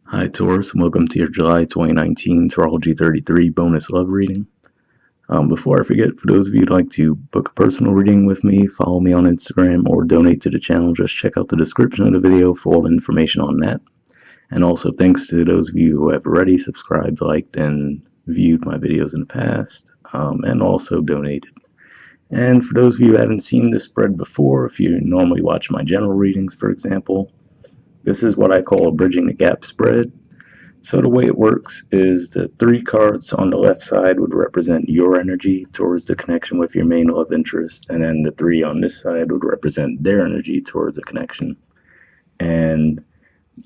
Hi Taurus, and welcome to your July 2019 Astrology 33 bonus love reading. Before I forget, for those of you who'd like to book a personal reading with me, follow me on Instagram, or donate to the channel, just check out the description of the video for all the information on that. And also thanks to those of you who have already subscribed, liked, and viewed my videos in the past, and also donated. And for those of you who haven't seen this spread before, if you normally watch my general readings, for example, this is what I call a bridging the gap spread. So the way it works is the three cards on the left side would represent your energy towards the connection with your main love interest, and then the three on this side would represent their energy towards the connection. And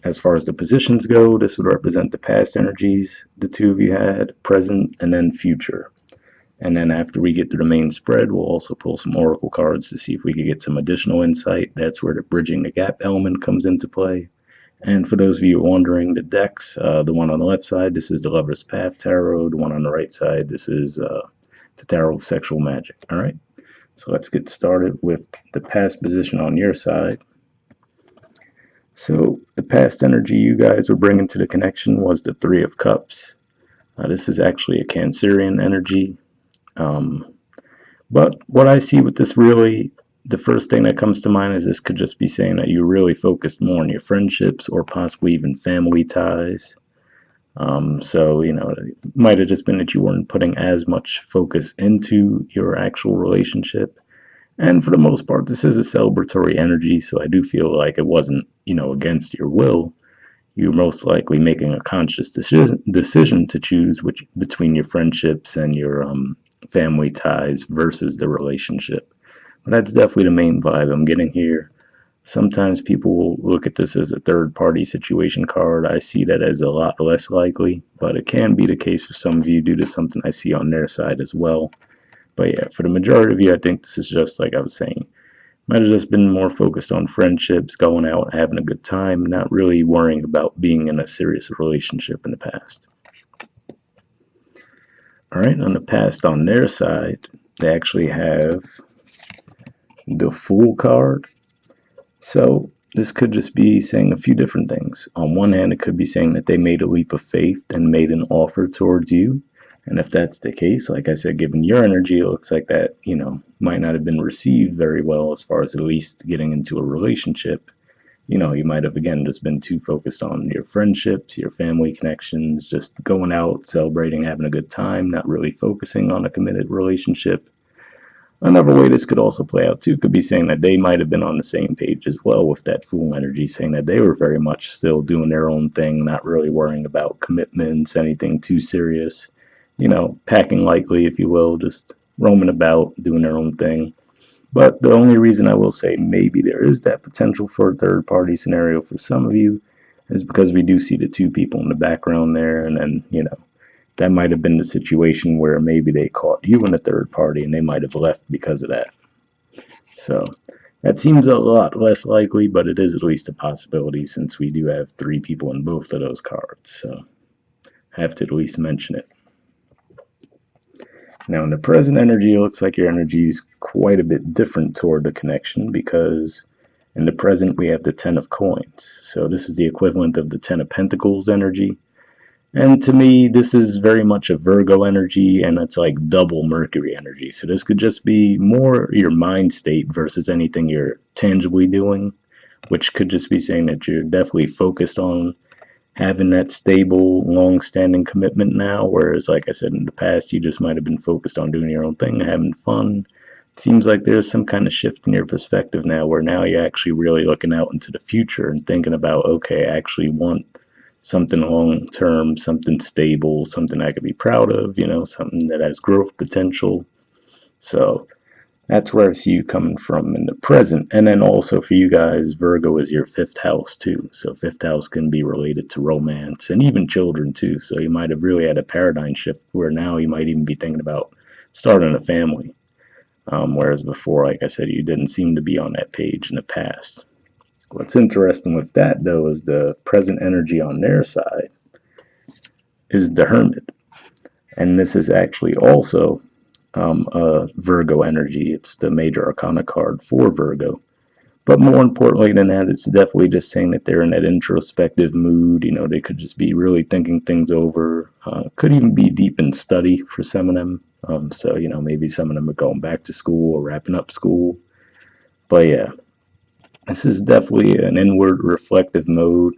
as far as the positions go, this would represent the past energies the two of you had, present, and then future. And then after we get to the main spread, we'll also pull some oracle cards to see if we can get some additional insight. That's where the bridging the gap element comes into play. And for those of you wondering, the decks, the one on the left side, this is the Lover's Path Tarot. The one on the right side, this is the Tarot of Sexual Magic. All right, so let's get started with the past position on your side. So the past energy you guys were bringing to the connection was the Three of Cups. This is actually a Cancerian energy. But what I see with this really, the first thing that comes to mind is this could just be saying that you really focused more on your friendships or possibly even family ties. So, it might have just been that you weren't putting as much focus into your actual relationship. And for the most part, this is a celebratory energy, so I do feel like it wasn't, against your will. You're most likely making a conscious decision to choose between your friendships and your family ties versus the relationship. But that's definitely the main vibe I'm getting here. Sometimes people will look at this as a third party situation card. I see that as a lot less likely, but it can be the case for some of you due to something I see on their side as well. But yeah, for the majority of you, I think this is just like I was saying. Might have just been more focused on friendships, going out, having a good time, not really worrying about being in a serious relationship in the past. All right, on the past on their side, they actually have the Fool card. So this could just be saying a few different things. On one hand, it could be saying that they made a leap of faith and made an offer towards you. And if that's the case, like I said, given your energy, it looks like that, might not have been received very well as far as at least getting into a relationship. You might have, again, just been too focused on your friendships, your family connections, just going out, celebrating, having a good time, not really focusing on a committed relationship. Another way this could also play out too could be saying that they might have been on the same page as well with that Fool energy, saying that they were very much still doing their own thing, not really worrying about commitments, anything too serious, packing lightly, if you will, just roaming about, doing their own thing. But the only reason I will say maybe there is that potential for a third party scenario for some of you is because we do see the two people in the background there, and then, that might have been the situation where maybe they caught you in a third party and they might have left because of that. So that seems a lot less likely, but it is at least a possibility since we do have three people in both of those cards. So I have to at least mention it. Now, in the present energy, it looks like your energy is quite a bit different toward the connection because in the present we have the Ten of Coins. So this is the equivalent of the Ten of Pentacles energy. And to me, this is very much a Virgo energy, and it's like double Mercury energy. So this could just be more your mind state versus anything you're tangibly doing, which could just be saying that you're definitely focused on having that stable, long-standing commitment now, whereas, like I said, in the past, you just might have been focused on doing your own thing, having fun. It seems like there's some kind of shift in your perspective now, where now you're actually really looking out into the future and thinking about, okay, I actually want something long term, something stable, something I could be proud of, something that has growth potential. So that's where I see you coming from in the present. And then also for you guys, Virgo is your fifth house too. So fifth house can be related to romance and even children too. So you might have really had a paradigm shift where now you might even be thinking about starting a family. Whereas before, like I said, you didn't seem to be on that page in the past. What's interesting with that, though, is the present energy on their side is the Hermit. And this is actually also a Virgo energy. It's the major arcana card for Virgo. But more importantly than that, it's definitely just saying that they're in that introspective mood. They could just be really thinking things over. Could even be deep in study for some of them. So, maybe some of them are going back to school or wrapping up school. But yeah, this is definitely an inward reflective mode.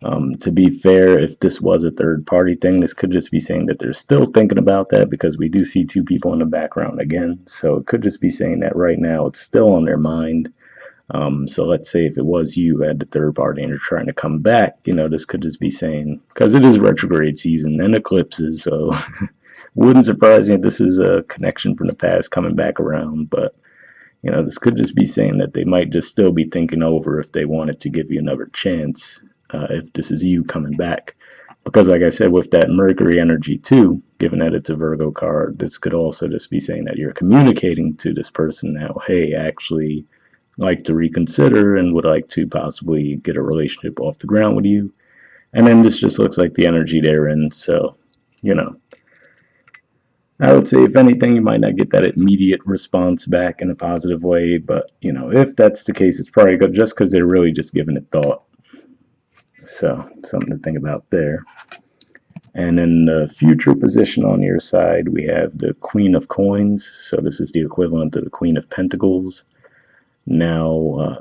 To be fair, if this was a third party thing, this could just be saying that they're still thinking about that because we do see two people in the background again. So it could just be saying that right now it's still on their mind. So let's say if it was you who had the third party and you're trying to come back, this could just be saying, because it is retrograde season and eclipses, so wouldn't surprise me if this is a connection from the past coming back around. But this could just be saying that they might just still be thinking over if they wanted to give you another chance, if this is you coming back. Because, like I said, with that Mercury energy too, given that it's a Virgo card, this could also just be saying that you're communicating to this person now, hey, actually like to reconsider and would like to possibly get a relationship off the ground with you. And then this just looks like the energy they're in. So, you know, I would say if anything, you might not get that immediate response back in a positive way. But, if that's the case, it's probably good just because they're really just giving it thought. So, something to think about there. And in the future position on your side, we have the Queen of Coins. So, this is the equivalent of the Queen of Pentacles. Now,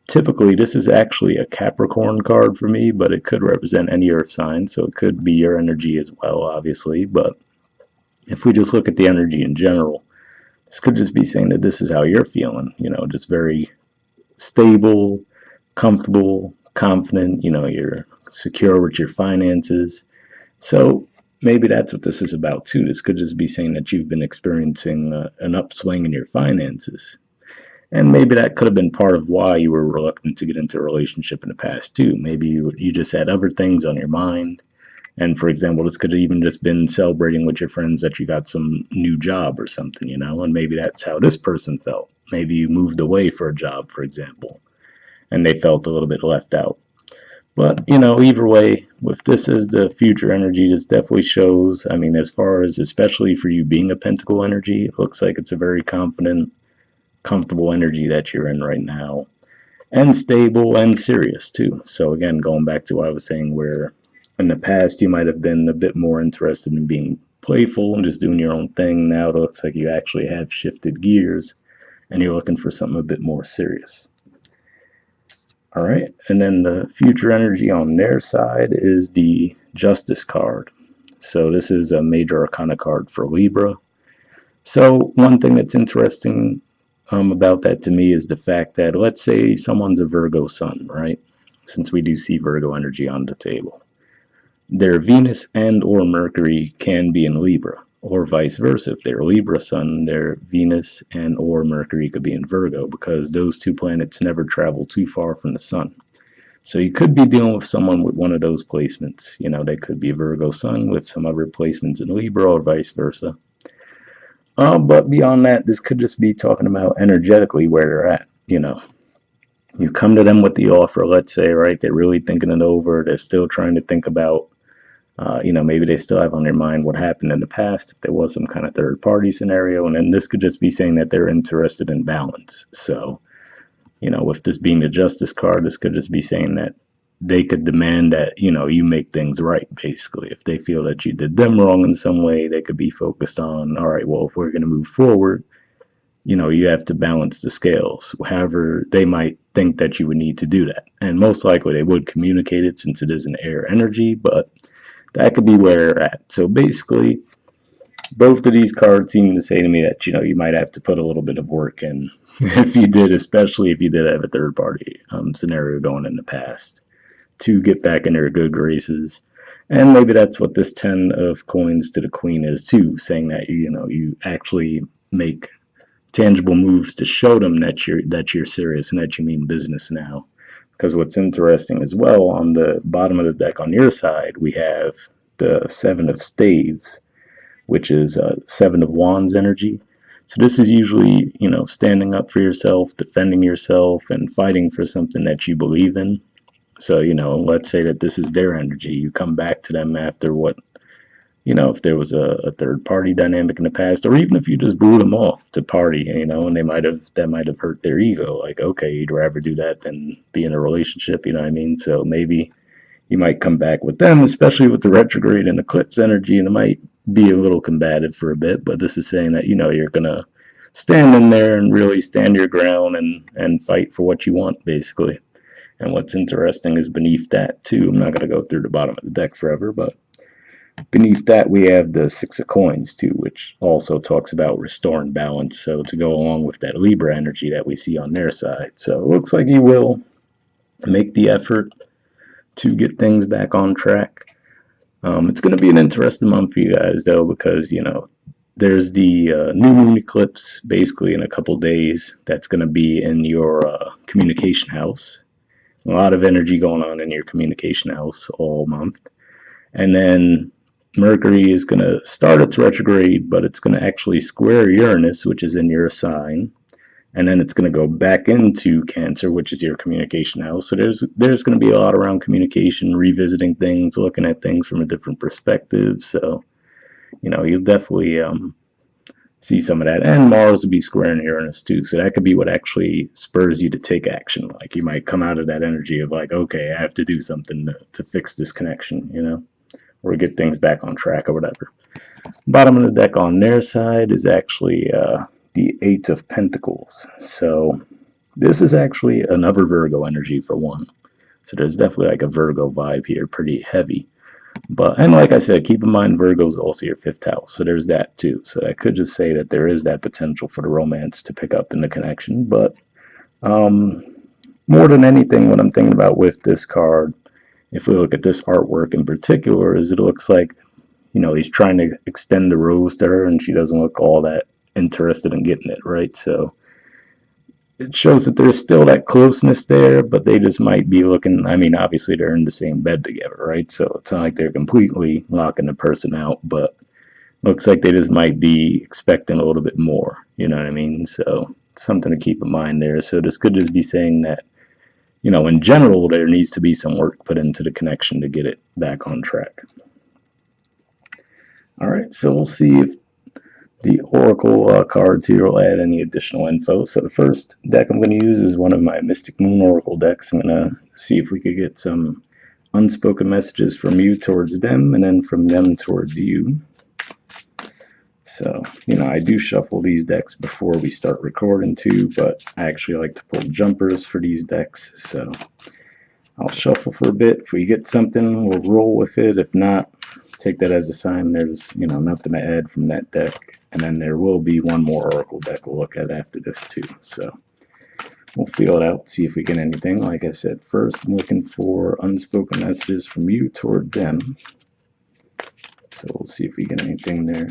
typically, this is actually a Capricorn card for me, but it could represent any earth sign, so it could be your energy as well, obviously. But if we just look at the energy in general, this could just be saying that this is how you're feeling, just very stable, comfortable, confident, you're secure with your finances. So maybe that's what this is about too. This could just be saying that you've been experiencing an upswing in your finances. And maybe that could have been part of why you were reluctant to get into a relationship in the past too. Maybe you just had other things on your mind. And for example, this could have even just been celebrating with your friends that you got some new job or something, and maybe that's how this person felt. Maybe you moved away for a job, for example, and they felt a little bit left out. But, either way, with this as the future energy, this definitely shows, I mean, as far as especially for you being a pentacle energy, it looks like it's a very confident, comfortable energy that you're in right now, and stable and serious too. So again, going back to what I was saying, where in the past you might have been a bit more interested in being playful and just doing your own thing. Now it looks like you actually have shifted gears and you're looking for something a bit more serious. All right, and then the future energy on their side is the Justice card. So this is a major arcana card for Libra. So one thing that's interesting about that to me is the fact that let's say someone's a Virgo sun, right? Since we do see Virgo energy on the table, their Venus and or Mercury can be in Libra, or vice versa. If they're Libra sun, their Venus and or Mercury could be in Virgo because those two planets never travel too far from the sun. So you could be dealing with someone with one of those placements. They could be a Virgo sun with some other placements in Libra or vice versa. But beyond that, this could just be talking about energetically where they're at. You come to them with the offer, let's say, right? They're really thinking it over. They're still trying to think about, maybe they still have on their mind what happened in the past, if there was some kind of third party scenario. And then this could just be saying that they're interested in balance. So, with this being the Justice card, this could just be saying that they could demand that, you make things right, basically. If they feel that you did them wrong in some way, they could be focused on, all right, well, if we're going to move forward, you have to balance the scales. However, they might think that you would need to do that. And most likely they would communicate it since it is an air energy, but that could be where they're at. So basically, both of these cards seem to say to me that, you might have to put a little bit of work in if you did, especially if you did have a third party scenario going in the past, to get back in their good graces. And maybe that's what this 10 of coins to the queen is too, saying that you actually make tangible moves to show them that you're serious and that you mean business now. Because what's interesting as well, on the bottom of the deck on your side, we have the 7 of staves, which is 7 of wands energy. So this is usually, standing up for yourself, defending yourself, and fighting for something that you believe in. So, let's say that this is their energy. You come back to them after what, if there was a third party dynamic in the past, or even if you just blew them off to party, and that might have hurt their ego. Like, okay, you'd rather do that than be in a relationship, you know what I mean? So maybe you might come back with them, especially with the retrograde and eclipse energy, and it might be a little combative for a bit. But this is saying that you're gonna stand in there and really stand your ground and fight for what you want, basically. And what's interesting is beneath that too. I'm not gonna go through the bottom of the deck forever, but beneath that we have the Six of Coins too, which also talks about restoring balance. So to go along with that Libra energy that we see on their side, so it looks like you will make the effort to get things back on track. It's going to be an interesting month for you guys, though, because there's the new moon eclipse basically in a couple days. That's going to be in your communication house. A lot of energy going on in your communication house all month. And then Mercury is going to start its retrograde, but it's going to actually square Uranus, which is in your sign. And then it's going to go back into Cancer, which is your communication house. So there's going to be a lot around communication, revisiting things, looking at things from a different perspective. So you'll definitely see some of that. And Mars will be squaring Uranus too, so that could be what actually spurs you to take action. Like you might come out of that energy of like, okay, I have to do something to fix this connection, or get things back on track or whatever. Bottom of the deck on their side is actually the Eight of Pentacles. So this is actually another Virgo energy for one. So there's definitely like a Virgo vibe here, pretty heavy. And like I said, keep in mind Virgo is also your fifth house, so there's that too. So I could just say that there is that potential for the romance to pick up in the connection. But more than anything, what I'm thinking about with this card, if we look at this artwork in particular, is it looks like he's trying to extend the rose to her, and she doesn't look all that interested in getting it, right? So it shows that there's still that closeness there, but they just might be looking. I mean, obviously they're in the same bed together, right? So it's not like they're completely locking the person out, but looks like they just might be expecting a little bit more. You know what I mean? So something to keep in mind there. So this could just be saying that, in general, there needs to be some work put into the connection to get it back on track. All right, so we'll see if the Oracle cards here will add any additional info. So the first deck I'm going to use is one of my Mystic Moon Oracle decks. I'm going to see if we could get some unspoken messages from you towards them, and then from them towards you. So, I do shuffle these decks before we start recording too, but I actually like to pull jumpers for these decks. So I'll shuffle for a bit. If we get something, we'll roll with it. If not, take that as a sign there's, nothing to add from that deck. And then there will be one more Oracle deck we'll look at after this too. So we'll feel it out, see if we get anything. Like I said, first I'm looking for unspoken messages from you toward them. So we'll see if we get anything there.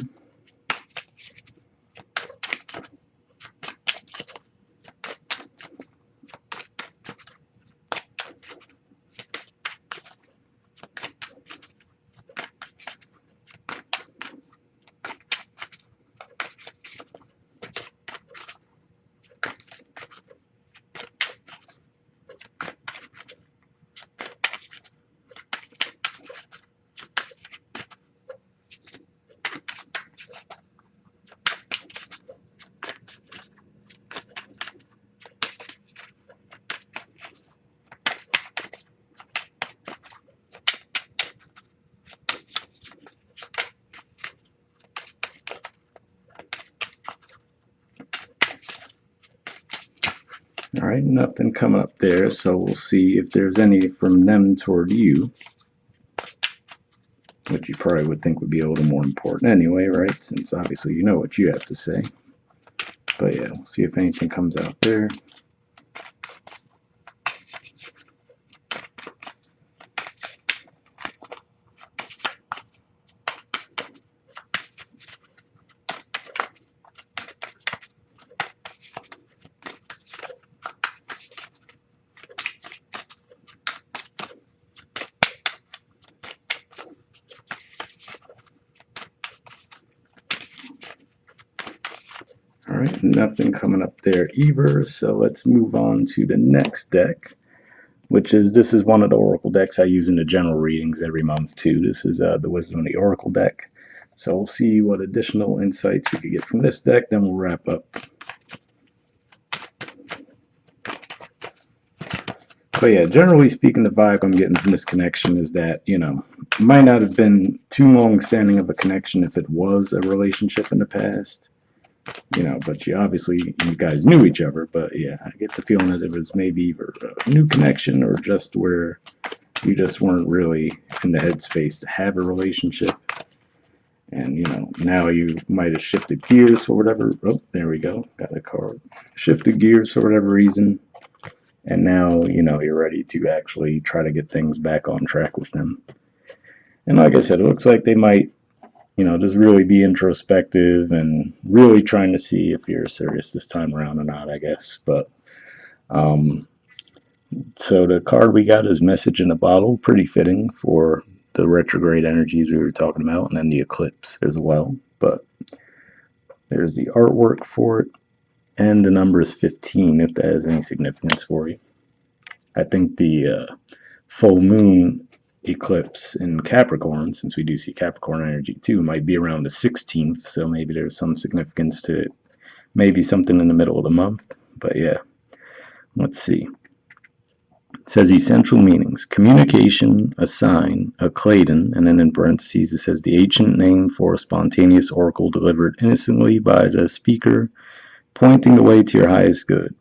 All right, nothing coming up there, so we'll see if there's any from them toward you, which you probably would think would be a little more important anyway, right? Since obviously you know what you have to say. But yeah, we'll see if anything comes out there. All right, nothing coming up there either. So let's move on to the next deck, this is one of the Oracle decks I use in the general readings every month too. This is the Wisdom of the Oracle deck. So we'll see what additional insights we could get from this deck, then we'll wrap up. But yeah, generally speaking, the vibe I'm getting from this connection is that, it might not have been too long standing of a connection if it was a relationship in the past, but you guys knew each other. But yeah, I get the feeling that it was maybe either a new connection or just where you just weren't really in the headspace to have a relationship. And, now you might have shifted gears for whatever. Oh, there we go. Got a card. Shifted gears for whatever reason. And now, you're ready to actually try to get things back on track with them. And like I said, it looks like they might, just really be introspective and really trying to see if you're serious this time around or not, I guess. But, so the card we got is Message in a Bottle, pretty fitting for the retrograde energies we were talking about, and then the eclipse as well. But there's the artwork for it, and the number is 15, if that has any significance for you. I think the full moon eclipse in Capricorn, since we do see Capricorn energy too, might be around the 16th, so maybe there's some significance to it. Maybe something in the middle of the month, but yeah. Let's see. It says essential meanings: communication, a sign, a claydon, and then in parentheses it says the ancient name for a spontaneous oracle delivered innocently by the speaker, pointing the way to your highest good.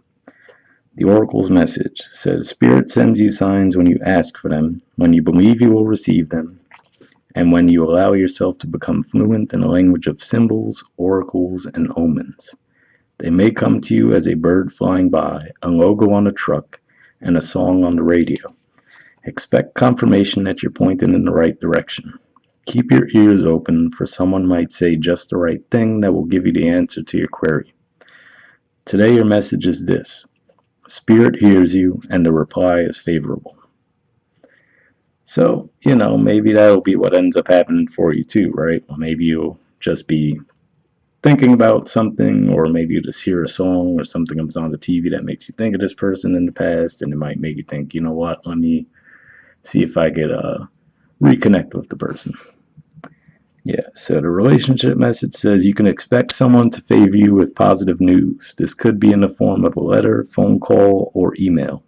The oracle's message says Spirit sends you signs when you ask for them, when you believe you will receive them, and when you allow yourself to become fluent in a language of symbols, oracles, and omens. They may come to you as a bird flying by, a logo on a truck, and a song on the radio. Expect confirmation that you're pointing in the right direction. Keep your ears open, for someone might say just the right thing that will give you the answer to your query. Today your message is this: Spirit hears you, and the reply is favorable. So, maybe that'll be what ends up happening for you too, right? Well, maybe you'll just be thinking about something, or maybe you just hear a song or something comes on the TV that makes you think of this person in the past, and it might make you think, you know what, let me see if I could reconnect with the person. Yeah, so the relationship message says you can expect someone to favor you with positive news. This could be in the form of a letter, phone call, or email.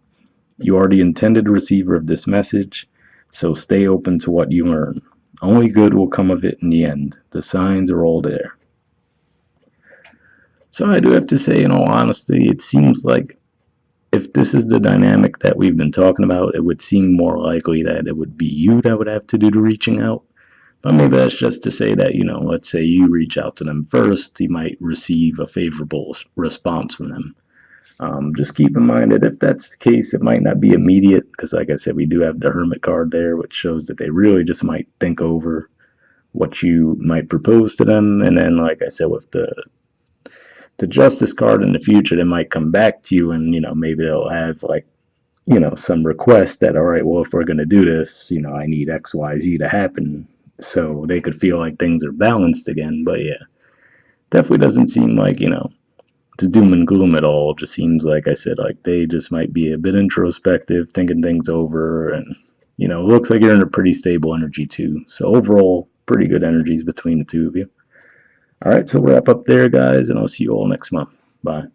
You are the intended receiver of this message, so stay open to what you learn. Only good will come of it in the end. The signs are all there. So I do have to say, in all honesty, it seems like if this is the dynamic that we've been talking about, it would seem more likely that it would be you that would have to do the reaching out. But maybe that's just to say that, let's say you reach out to them first, you might receive a favorable response from them. Just keep in mind that if that's the case, it might not be immediate, because like I said, we do have the Hermit card there, which shows that they really just might think over what you might propose to them. And then, like I said, with the Justice card in the future, they might come back to you and, maybe they'll have some request that, all right, well, if we're going to do this, I need X, Y, Z to happen. So they could feel like things are balanced again. But yeah, definitely doesn't seem like, it's doom and gloom at all. It just seems like I said, like they just might be a bit introspective, thinking things over, and it looks like you're in a pretty stable energy too. So overall, pretty good energies between the two of you. All right, so we'll wrap up there, guys, and I'll see you all next month. Bye.